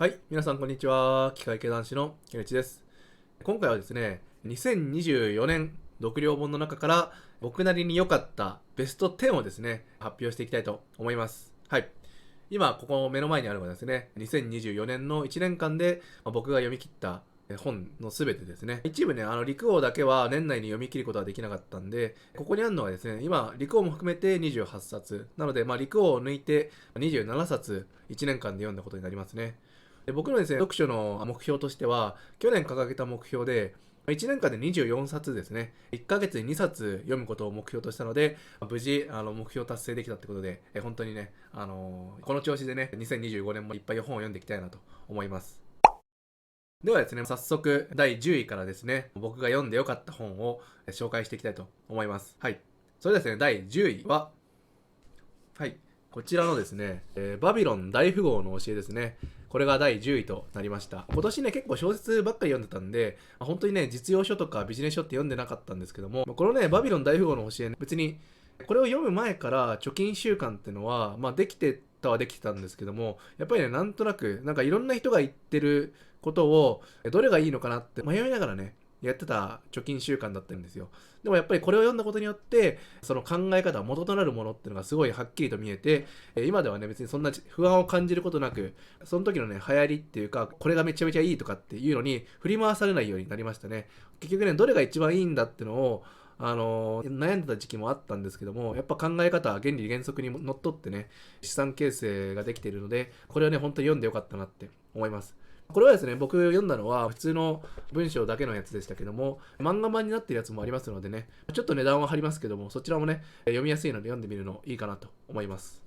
はい、皆さんこんにちは。機械系男子の木内です。今回はですね、2024年読了本の中から僕なりに良かったベスト10をですね、発表していきたいと思います。はい。今、ここ目の前にあるのはですね、2024年の1年間で僕が読み切った本のすべてですね。一部ね、陸王だけは年内に読み切ることはできなかったんで、ここにあるのはですね、今、陸王も含めて28冊。なので、陸王を抜いて27冊1年間で読んだことになりますね。で僕のですね、読書の目標としては、去年掲げた目標で、1年間で24冊ですね、1ヶ月に2冊読むことを目標としたので、無事、目標達成できたってことで、本当にね、この調子でね、2025年もいっぱい本を読んでいきたいなと思います。ではですね、早速、第10位からですね、僕が読んでよかった本を紹介していきたいと思います。はい。それではですね、第10位は、はい。こちらのですね、バビロン大富豪の教えですね。これが第10位となりました。今年ね、結構小説ばっかり読んでたんで、本当にね、実用書とかビジネス書って読んでなかったんですけども、このね、バビロン大富豪の教えね、別に、これを読む前から貯金習慣っていうのは、できてたはできてたんですけども、やっぱりね、なんとなく、なんかいろんな人が言ってることを、どれがいいのかなって迷いながらね、やってた貯金習慣だったんですよ。でもやっぱりこれを読んだことによって、その考え方、元となるものっていうのがすごいはっきりと見えて、今ではね、別にそんな不安を感じることなく、その時のね、流行りっていうか、これがめちゃめちゃいいとかっていうのに振り回されないようになりましたね。結局ね、どれが一番いいんだってのを、悩んでた時期もあったんですけども、やっぱ考え方、原理原則にのっとってね、資産形成ができているので、これはね、本当に読んでよかったなって思います。これはですね、僕読んだのは普通の文章だけのやつでしたけども、漫画版になってるやつもありますのでね、ちょっと値段は張りますけども、そちらもね、読みやすいので読んでみるのいいかなと思います。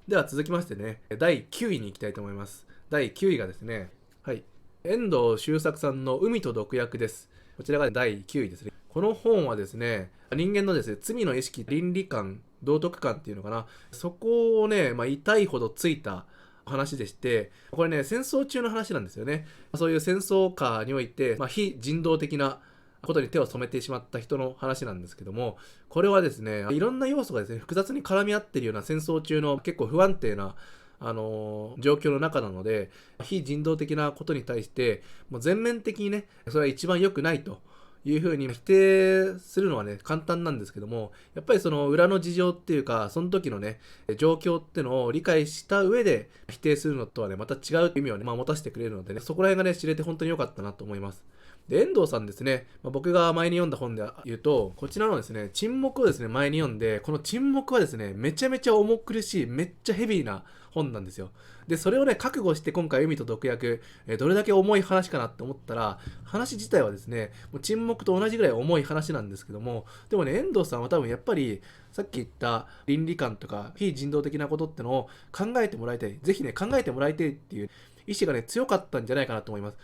では続きましてね、第9位に行きたいと思います。第9位がですね、はい、遠藤周作さんの海と毒薬です。こちらが第9位ですね。この本はですね、人間のですね、罪の意識、倫理観、道徳観っていうのかな、そこをね、痛いほどついた話でして、これね、戦争中の話なんですよね。そういう戦争下において、非人道的なことに手を染めてしまった人の話なんですけども、これはですね、いろんな要素がですね、複雑に絡み合っているような戦争中の結構不安定な状況の中なので、非人道的なことに対して、もう全面的にね、それは一番良くないというふうに否定するのはね、簡単なんですけども、やっぱりその裏の事情っていうか、その時のね、状況ってのを理解した上で否定するのとはね、また違う意味をね、持たせてくれるのでね、そこら辺がね、知れて本当に良かったなと思います。で、遠藤さんですね、僕が前に読んだ本で言うと、こちらのですね、沈黙をですね、前に読んで、この沈黙はですね、めちゃめちゃ重苦しい、めっちゃヘビーな本なんですよ。で、それをね、覚悟して今回、海と毒薬、どれだけ重い話かなって思ったら、話自体はですね、もう沈黙と同じぐらい重い話なんですけども、でもね、遠藤さんは多分やっぱり、さっき言った倫理観とか、非人道的なことってのを考えてもらいたい。ぜひね、考えてもらいたいっていう意志がね、強かったんじゃないかなと思います。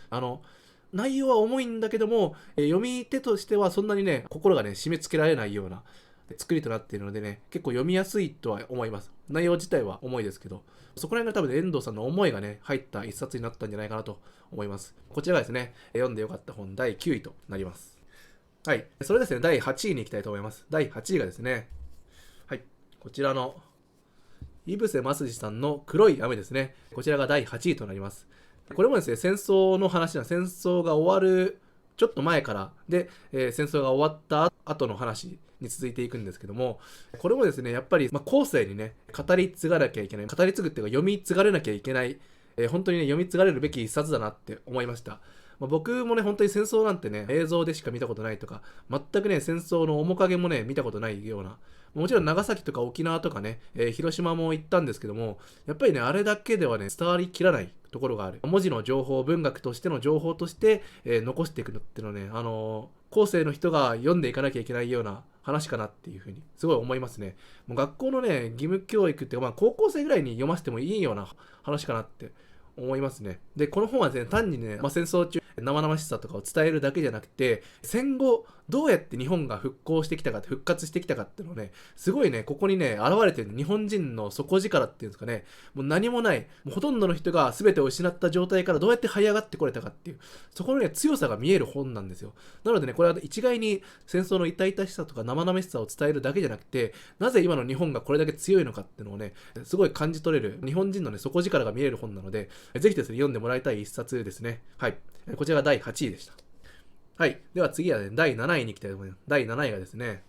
内容は重いんだけども、読み手としてはそんなにね、心がね、締め付けられないような作りとなっているのでね、結構読みやすいとは思います。内容自体は重いですけど、そこら辺が多分ね、遠藤さんの思いがね、入った一冊になったんじゃないかなと思います。こちらがですね、読んでよかった本第9位となります。はい。それですね、第8位に行きたいと思います。第8位がですね、はい。こちらの、井伏正治さんの黒い雨ですね。こちらが第8位となります。これもですね、戦争の話戦争が終わるちょっと前からで、戦争が終わった後の話に続いていくんですけども、これもですね、やっぱり、後世にね、語り継がなきゃいけない、語り継ぐっていうか読み継がれなきゃいけない、本当にね、読み継がれるべき一冊だなって思いました。僕もね、本当に戦争なんてね、映像でしか見たことないとか、全くね、戦争の面影もね、見たことないような、もちろん長崎とか沖縄とかね、広島も行ったんですけども、やっぱりね、あれだけではね、伝わりきらないところがある。文字の情報、文学としての情報として、残していくのっていうのはね、後世の人が読んでいかなきゃいけないような話かなっていうふうに、すごい思いますね。もう学校のね、義務教育っていうか、高校生ぐらいに読ませてもいいような話かなって思いますね。で、この本はですね、単にね、戦争中、生々しさとかを伝えるだけじゃなくて、戦後どうやって日本が復興してきたか、復活してきたかっていうのをね、すごいね、ここにね、現れてる日本人の底力っていうんですかね、もう何もない、もうほとんどの人が全てを失った状態からどうやって這い上がってこれたかっていう、そこのね、強さが見える本なんですよ。なのでね、これは一概に戦争の痛々しさとか生々しさを伝えるだけじゃなくて、なぜ今の日本がこれだけ強いのかっていうのをね、すごい感じ取れる、日本人のね、底力が見える本なので、ぜひですね、読んでもらいたい一冊ですね。はい。こちらが第8位でした。はい。では次はね、第7位に行きたいと思います。第7位がですね、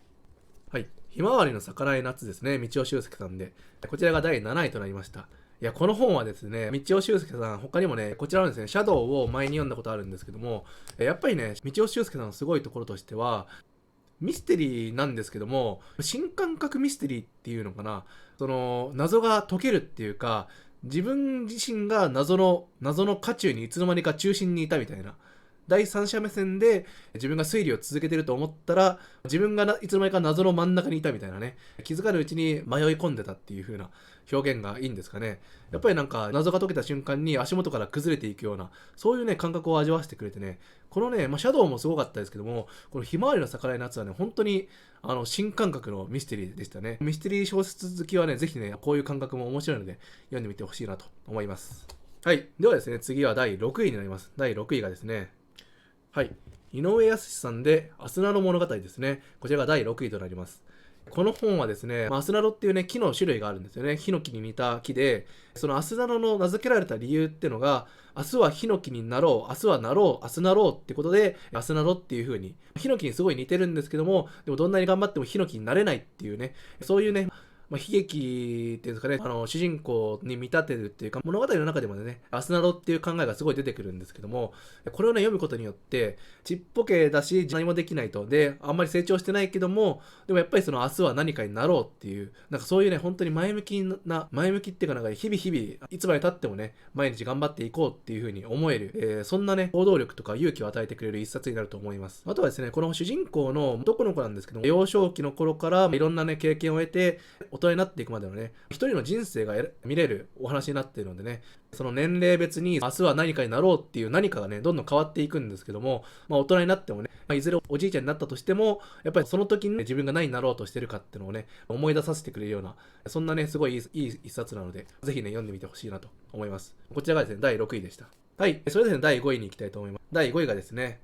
はい。ひまわりの咲かない夏ですね。道尾修介さんで。こちらが第7位となりました。いや、この本はですね、道尾修介さん、他にもね、こちらのですね、シャドウを前に読んだことあるんですけども、やっぱりね、道尾修介さんのすごいところとしては、ミステリーなんですけども、新感覚ミステリーっていうのかな、その、謎が解けるっていうか、自分自身が謎の渦中にいつの間にか中心にいたみたいな。第三者目線で自分が推理を続けてると思ったら、自分がいつの間にか謎の真ん中にいたみたいなね、気づかぬうちに迷い込んでたっていう風な表現がいいんですかね。やっぱりなんか謎が解けた瞬間に足元から崩れていくような、そういうね、感覚を味わわせてくれてね、このね、シャドウもすごかったですけども、このひまわりの咲かない夏はね、本当に新感覚のミステリーでしたね。ミステリー小説好きはね、ぜひね、こういう感覚も面白いので、読んでみてほしいなと思います。はい。ではですね、次は第6位になります。第6位がですね、はい。井上康さんで、アスナロ物語ですね。こちらが第6位となります。この本はですね、アスナロっていうね、木の種類があるんですよね。ヒノキに似た木で、そのアスナロの名付けられた理由っていうのが、明日はヒノキになろう、明日はなろう、明日なろうってことで、アスナロっていう風に、ヒノキにすごい似てるんですけども、でもどんなに頑張ってもヒノキになれないっていうね、そういうね、悲劇っていうんですかね、主人公に見立てるっていうか、物語の中でもね、アスナロっていう考えがすごい出てくるんですけども、これをね、読むことによって、ちっぽけだし、何もできないと。で、あんまり成長してないけども、でもやっぱりその明日は何かになろうっていう、なんかそういうね、本当に前向きっていうかなんか日々日々、いつまで経ってもね、毎日頑張っていこうっていう風に思える、そんなね、行動力とか勇気を与えてくれる一冊になると思います。あとはですね、この主人公の男の子なんですけども、幼少期の頃からいろんなね、経験を得て、大人になっていくまでのね、一人の人生が見れるお話になっているのでね、その年齢別に明日は何かになろうっていう何かがね、どんどん変わっていくんですけども、大人になってもね、いずれおじいちゃんになったとしても、やっぱりその時に、自分が何になろうとしてるかっていうのをね、思い出させてくれるような、そんなね、すごいいい一冊なので、ぜひね、読んでみてほしいなと思います。こちらがですね、第6位でした。はい、それでは、ね、第5位に行きたいと思います。第5位がですね、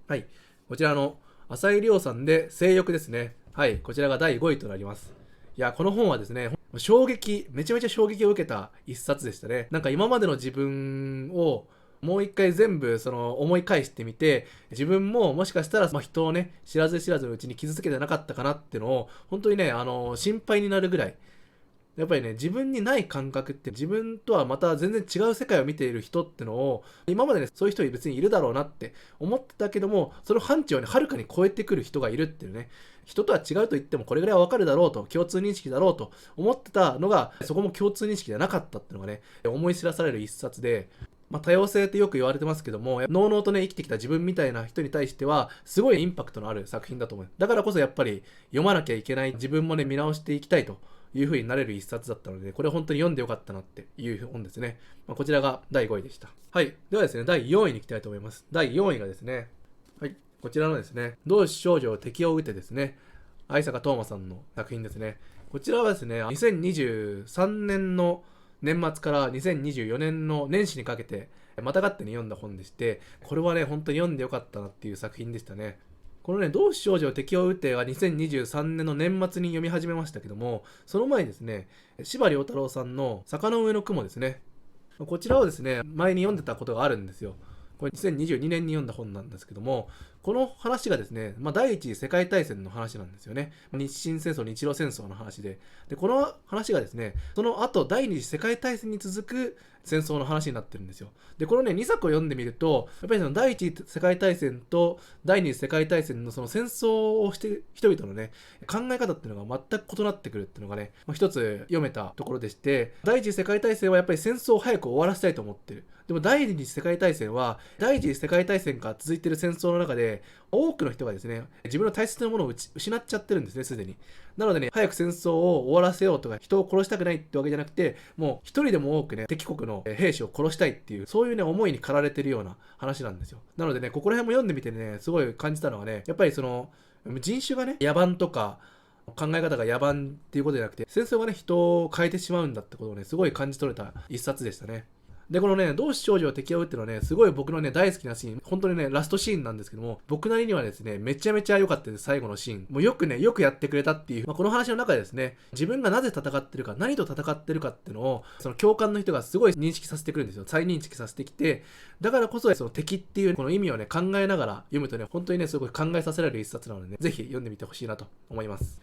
はい、こちらの、浅井亮さんで性欲ですね。はい、こちらが第5位となります。いや、この本はですね、めちゃめちゃ衝撃を受けた一冊でしたね。なんか今までの自分をもう一回全部思い返してみて、自分ももしかしたら人をね、知らず知らずのうちに傷つけてなかったかなっていうのを、本当にね、心配になるぐらい、やっぱりね、自分にない感覚って自分とはまた全然違う世界を見ている人ってのを、今までね、そういう人別にいるだろうなって思ってたけども、その範疇をね、はるかに超えてくる人がいるっていうね、人とは違うと言ってもこれぐらいはわかるだろうと、共通認識だろうと思ってたのが、そこも共通認識じゃなかったっていうのがね、思い知らされる一冊で、多様性ってよく言われてますけども、のうのうとね、生きてきた自分みたいな人に対しては、すごいインパクトのある作品だと思う。だからこそやっぱり読まなきゃいけない、自分もね、見直していきたいという風になれる一冊だったので、これ本当に読んでよかったなっていう本ですね。こちらが第5位でした。はい。ではですね、第4位に行きたいと思います。第4位がですね、はい。こちらのですね、同志少女敵を撃てですね、相坂東馬さんの作品ですね。こちらはですね、2023年の年末から2024年の年始にかけて、またがってに読んだ本でして、これはね、本当に読んでよかったなっていう作品でしたね。このね、同志少女敵を撃ては2023年の年末に読み始めましたけども、その前にですね、司馬遼太郎さんの坂の上の雲ですね。こちらをですね、前に読んでたことがあるんですよ。これ2022年に読んだ本なんですけども、この話がですね、第一次世界大戦の話なんですよね。日清戦争、日露戦争の話で。で、この話がですね、その後、第二次世界大戦に続く戦争の話になってるんですよ。で、このね、2作を読んでみると、やっぱりその第一次世界大戦と第二次世界大戦のその戦争をしてる人々のね、考え方っていうのが全く異なってくるっていうのがね、一つ読めたところでして、第一次世界大戦はやっぱり戦争を早く終わらせたいと思ってる。でも第二次世界大戦は、第一次世界大戦から続いている戦争の中で、多くの人がですね、自分の大切なものを失っちゃってるんですね、すでに。なのでね、早く戦争を終わらせようとか、人を殺したくないってわけじゃなくて、もう一人でも多くね、敵国の兵士を殺したいっていう、そういうね、思いに駆られてるような話なんですよ。なのでね、ここら辺も読んでみてね、すごい感じたのはね、やっぱり人種がね、野蛮とか、考え方が野蛮っていうことじゃなくて、戦争がね、人を変えてしまうんだってことをね、すごい感じ取れた一冊でしたね。で、このね、同志少女を敵を撃っていうのはね、すごい僕のね、大好きなシーン、本当にね、ラストシーンなんですけども、僕なりにはですね、めちゃめちゃ良かったです、最後のシーン。もうよくやってくれたっていう、この話の中でですね、自分がなぜ戦ってるか、何と戦ってるかっていうのを、その教官の人がすごい認識させてくるんですよ。再認識させてきて、だからこそ、その敵っていうこの意味をね、考えながら読むとね、本当にね、すごい考えさせられる一冊なのでね、ぜひ読んでみてほしいなと思います。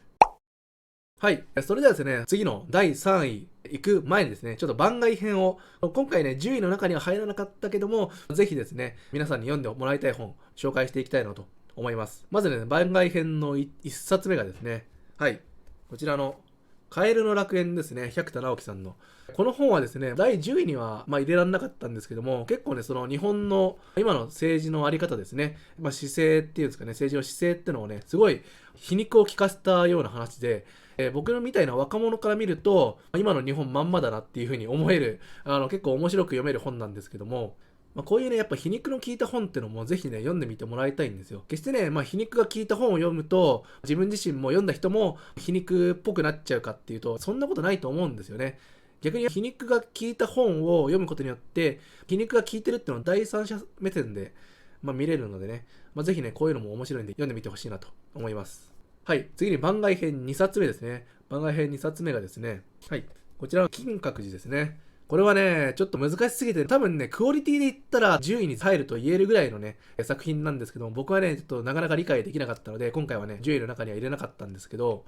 はい。それではですね、次の第3位行く前にですね、ちょっと番外編を、今回ね、10位の中には入らなかったけども、ぜひですね、皆さんに読んでもらいたい本、紹介していきたいなと思います。まずね、番外編の1冊目がですね、はい。こちらの、カエルの楽園ですね、百田直樹さんの。この本はですね、第10位には、入れられなかったんですけども、結構ね、その日本の今の政治のあり方ですね、姿勢っていうんですかね、政治の姿勢ってのをね、すごい皮肉を利かせたような話で、僕のみたいな若者から見ると、今の日本まんまだなっていう風に思える、結構面白く読める本なんですけども、こういうね、やっぱ皮肉の効いた本ってのもぜひね、読んでみてもらいたいんですよ。決してね、皮肉が効いた本を読むと、自分自身も読んだ人も皮肉っぽくなっちゃうかっていうと、そんなことないと思うんですよね。逆に皮肉が効いた本を読むことによって、皮肉が効いてるっていうのを第三者目線で、見れるのでね、ぜひね、こういうのも面白いんで読んでみてほしいなと思います。はい。次に番外編2冊目ですね。番外編2冊目がですね、はい。こちらの金閣寺ですね。これはね、ちょっと難しすぎて、多分ね、クオリティで言ったら10位に入ると言えるぐらいのね、作品なんですけども、僕はね、ちょっとなかなか理解できなかったので、今回はね、10位の中には入れなかったんですけど、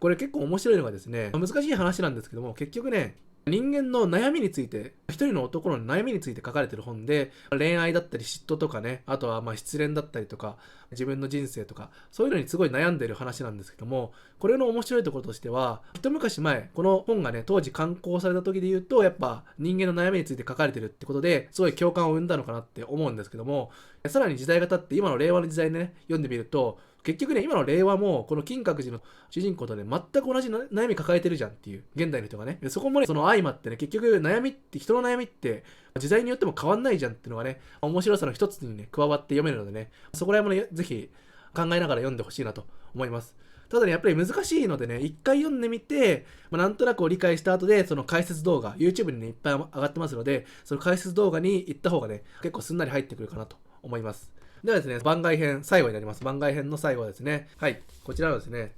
これ結構面白いのがですね、難しい話なんですけども、結局ね、人間の悩みについて、一人の男の悩みについて書かれてる本で、恋愛だったり嫉妬とかね、あとは失恋だったりとか、自分の人生とか、そういうのにすごい悩んでる話なんですけども、これの面白いところとしては、一昔前、この本がね、当時刊行された時で言うと、やっぱ人間の悩みについて書かれてるってことで、すごい共感を生んだのかなって思うんですけども、さらに時代が経って今の令和の時代でね、読んでみると、結局ね、今の令和も、この金閣寺の主人公とね、全く同じ悩み抱えてるじゃんっていう、現代の人がね。そこもね、その相まってね、結局悩みって、人の悩みって、時代によっても変わんないじゃんっていうのがね、面白さの一つにね、加わって読めるのでね、そこら辺もね、ぜひ考えながら読んでほしいなと思います。ただね、やっぱり難しいのでね、一回読んでみて、なんとなくを理解した後で、その解説動画、YouTube にね、いっぱい上がってますので、その解説動画に行った方がね、結構すんなり入ってくるかなと思います。ではですね、番外編、最後になります。番外編の最後はですね、はい、こちらのですね、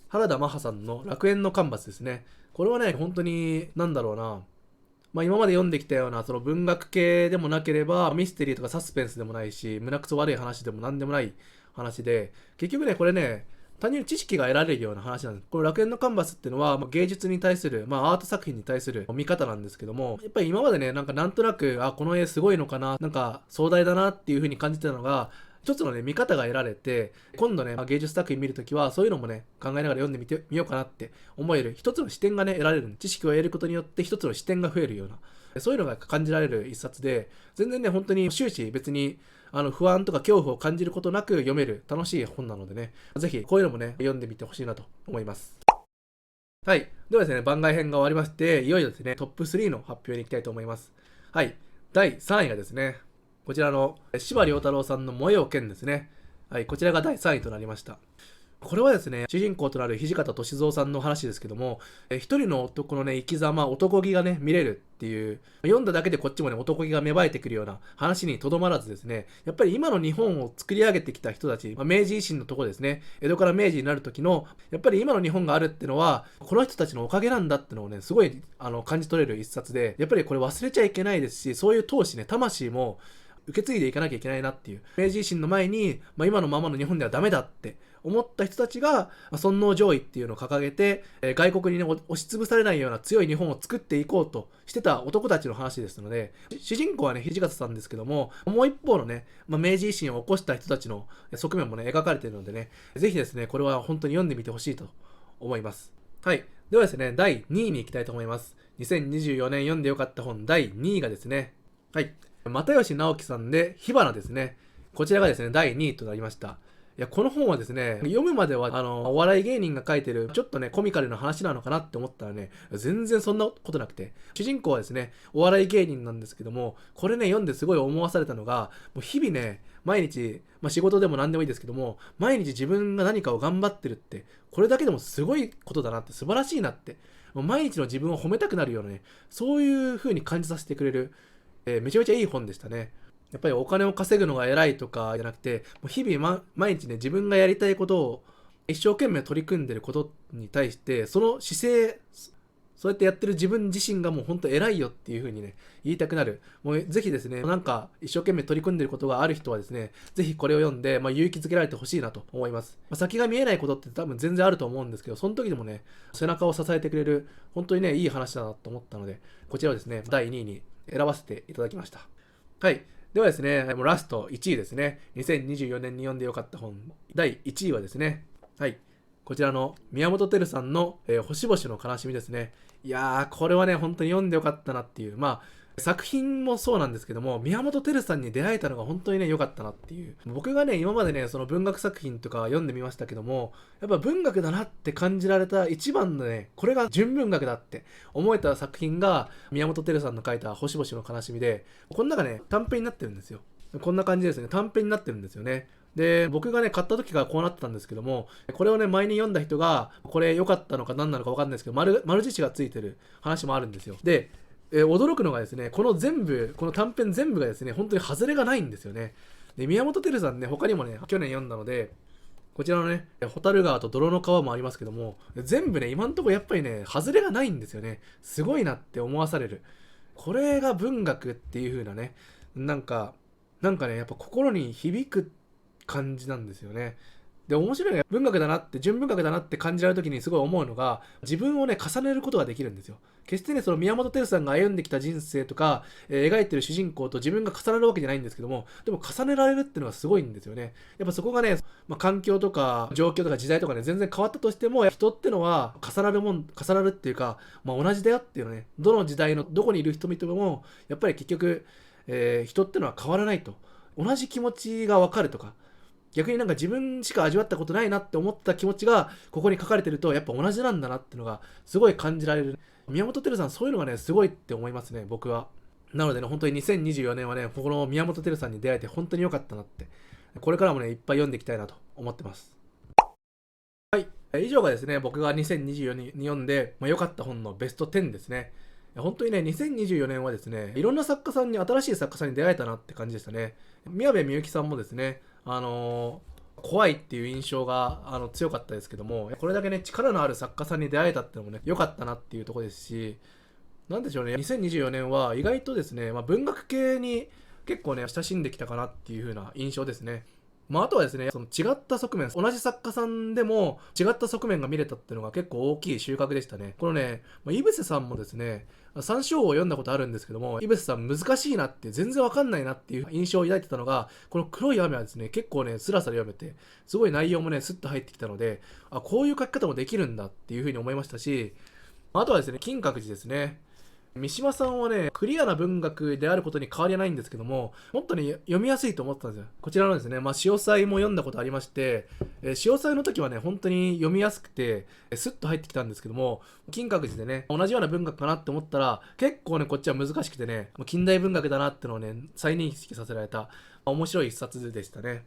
原田マハさんの楽園のカンバスですね。これはね、本当に、なんだろうな、今まで読んできたような、その文学系でもなければ、ミステリーとかサスペンスでもないし、胸くそ悪い話でもなんでもない話で、結局ね、これね、単純に知識が得られるような話なんです。この楽園のカンバスっていうのは、芸術に対する、アート作品に対する見方なんですけども、やっぱり今までね、なんとなく、この絵すごいのかな、壮大だなっていう風に感じてたのが、一つのね、見方が得られて、今度ね、芸術作品見るときは、そういうのもね、考えながら読んでみようかなって思える、一つの視点がね、得られる。知識を得ることによって、一つの視点が増えるような、そういうのが感じられる一冊で、全然ね、本当に終始別に、不安とか恐怖を感じることなく読める楽しい本なのでね、ぜひこういうのもね、読んでみてほしいなと思います。はい。ではですね、番外編が終わりまして、いよいよですね、トップ3の発表に行きたいと思います。はい。第3位がですね、こちらの司馬遼太郎さんの燃えよ剣ですね。はい。こちらが第3位となりました。これはですね、主人公となる土方歳三さんの話ですけども、一人の男のね、生き様、男気がね、見れるっていう、読んだだけでこっちもね、男気が芽生えてくるような話にとどまらずですね、やっぱり今の日本を作り上げてきた人たち、明治維新のとこですね、江戸から明治になる時の、やっぱり今の日本があるってのは、この人たちのおかげなんだってのをね、すごい感じ取れる一冊で、やっぱりこれ忘れちゃいけないですし、そういう闘志ね、魂も、受け継いでいかなきゃいけないなっていう。明治維新の前に、今のままの日本ではダメだって思った人たちが、尊皇攘夷っていうのを掲げて、外国にね、押しつぶされないような強い日本を作っていこうとしてた男たちの話ですので、主人公はね、土方さんですけども、もう一方のね、明治維新を起こした人たちの側面もね、描かれているのでね、ぜひですね、これは本当に読んでみてほしいと思います。はい。ではですね、第2位に行きたいと思います。2024年読んでよかった本第2位がですね、はい。又吉直樹さんで火花ですね。こちらがですね、第2位となりました。いや、この本はですね、読むまでは、お笑い芸人が書いてる、ちょっとね、コミカルな話なのかなって思ったらね、全然そんなことなくて、主人公はですね、お笑い芸人なんですけども、これね、読んですごい思わされたのが、もう日々ね、毎日、仕事でも何でもいいですけども、毎日自分が何かを頑張ってるって、これだけでもすごいことだなって、素晴らしいなって、もう毎日の自分を褒めたくなるようなね、そういう風に感じさせてくれる、めちゃめちゃいい本でしたね。やっぱりお金を稼ぐのが偉いとかじゃなくて、もう日々、毎日ね、自分がやりたいことを一生懸命取り組んでることに対して、その姿勢、そうやってやってる自分自身がもう本当偉いよっていう風にね、言いたくなる。もうぜひですね、なんか一生懸命取り組んでることがある人はですね、ぜひこれを読んで、勇気づけられてほしいなと思います。先が見えないことって多分全然あると思うんですけど、その時でもね、背中を支えてくれる、本当にね、いい話だなと思ったので、こちらをですね、第2位に選ばせていただきました。はい。ではですね、もうラスト1位ですね。2024年に読んでよかった本、第1位はですね、はい。こちらの宮本照さんの、星々の悲しみですね。いやー、これはね、本当に読んでよかったなっていう。作品もそうなんですけども、宮本照さんに出会えたのが本当にね、良かったなっていう。僕がね、今までね、その文学作品とか読んでみましたけども、やっぱ文学だなって感じられた一番のね、これが純文学だって思えた作品が、宮本照さんの書いた星々の悲しみで、この中ね、短編になってるんですよ。こんな感じですね。短編になってるんですよね。で、僕がね、買った時がこうなってたんですけども、これをね、前に読んだ人が、これ良かったのか何なのか分かんないですけど、丸印がついてる話もあるんですよ。で、驚くのがですね、この短編全部がですね、本当に外れがないんですよね。で、宮本照さんね、他にもね、去年読んだので、こちらのね、蛍川と泥の川もありますけども、全部ね、今んとこやっぱりね、外れがないんですよね。すごいなって思わされる。これが文学っていう風なね、なんかね、やっぱ心に響く感じなんですよね。で、面白いのが文学だなって、純文学だなって感じられるときにすごい思うのが、自分をね、重ねることができるんですよ。決してね、その宮本照さんが歩んできた人生とか、描いてる主人公と自分が重なるわけじゃないんですけども、でも重ねられるっていうのがすごいんですよね。やっぱそこがね、環境とか状況とか時代とかね、全然変わったとしても、人ってのは重なるっていうか、同じだよっていうのね、どの時代のどこにいる人々も、やっぱり結局、人ってのは変わらないと。同じ気持ちがわかるとか、逆になんか自分しか味わったことないなって思った気持ちがここに書かれてるとやっぱ同じなんだなっていうのがすごい感じられる。宮本照さんそういうのがねすごいって思いますね、僕は。なのでね、本当に2024年はね、この宮本照さんに出会えて本当に良かったなって、これからもねいっぱい読んでいきたいなと思ってます。はい、以上がですね、僕が2024年に読んで良かった本のベスト10ですね。本当にね、2024年はですね、いろんな作家さんに、新しい作家さんに出会えたなって感じでしたね。宮部みゆきさんもですね、怖いっていう印象が強かったですけども、これだけね、力のある作家さんに出会えたっていうのもね、良かったなっていうところですし、なんでしょうね、2024年は意外とですね、文学系に結構ね、親しんできたかなっていう風な印象ですね。あとはですね、その違った側面、同じ作家さんでも違った側面が見れたっていうのが結構大きい収穫でしたね。このね、イブセさんもですね、三章を読んだことあるんですけども、イブセさん難しいなって全然わかんないなっていう印象を抱いてたのが、この黒い雨はですね、結構ね、スラスラ読めて、すごい内容もね、スッと入ってきたので、こういう書き方もできるんだっていう風に思いましたし、あとはですね、金閣寺ですね。三島さんはね、クリアな文学であることに変わりはないんですけども、もっとね、読みやすいと思ったんですよ。こちらのですね、潮祭も読んだことありまして、潮祭の時はね、本当に読みやすくて、スッと入ってきたんですけども、金閣寺でね、同じような文学かなって思ったら、結構ね、こっちは難しくてね、近代文学だなってのをね、再認識させられた、面白い一冊でしたね。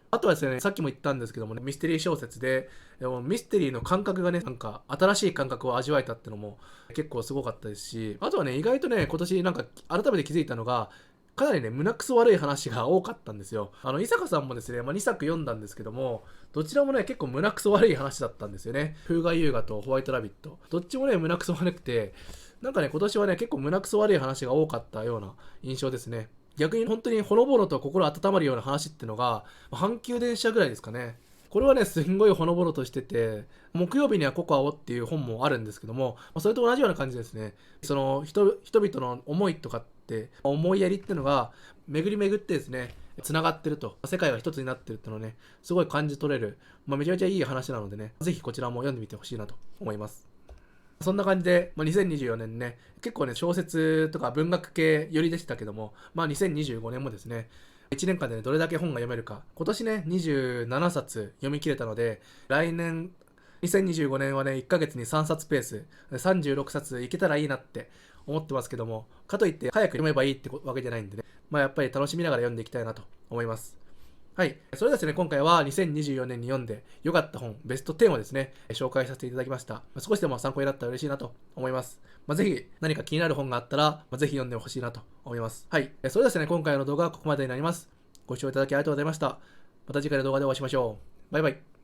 あとはですね、さっきも言ったんですけどもね、ミステリー小説でもミステリーの感覚がね、なんか新しい感覚を味わえたってのも結構すごかったですし、あとはね、意外とね、今年なんか改めて気づいたのが、かなりね、胸くそ悪い話が多かったんですよ。伊坂さんもですね、2作読んだんですけども、どちらもね、結構胸くそ悪い話だったんですよね。風雅優雅とホワイトラビット。どっちもね、胸くそ悪くて、なんかね、今年はね、結構胸くそ悪い話が多かったような印象ですね。逆に本当にほのぼのと心温まるような話ってのが、阪急電車ぐらいですかね。これはね、すんごいほのぼのとしてて、木曜日にはココアをっていう本もあるんですけども、それと同じような感じですね。その人々の思いとかって、思いやりっていうのが、巡り巡ってですね、繋がってると、世界が一つになってるっていうのをね、すごい感じ取れる、めちゃめちゃいい話なのでね、ぜひこちらも読んでみてほしいなと思います。そんな感じで、2024年ね、結構ね、小説とか文学系寄りでしたけども、2025年もですね、1年間でね、どれだけ本が読めるか。今年ね、27冊読み切れたので、来年、2025年はね、1ヶ月に3冊ペース、36冊いけたらいいなって思ってますけども、かといって早く読めばいいってわけじゃないんでね、やっぱり楽しみながら読んでいきたいなと思います。はい。それではですね、今回は2024年に読んで良かった本、ベスト10をですね、紹介させていただきました。少しでも参考になったら嬉しいなと思います。ぜひ何か気になる本があったら、ぜひ読んでほしいなと思います。はい。それではですね、今回の動画はここまでになります。ご視聴いただきありがとうございました。また次回の動画でお会いしましょう。バイバイ。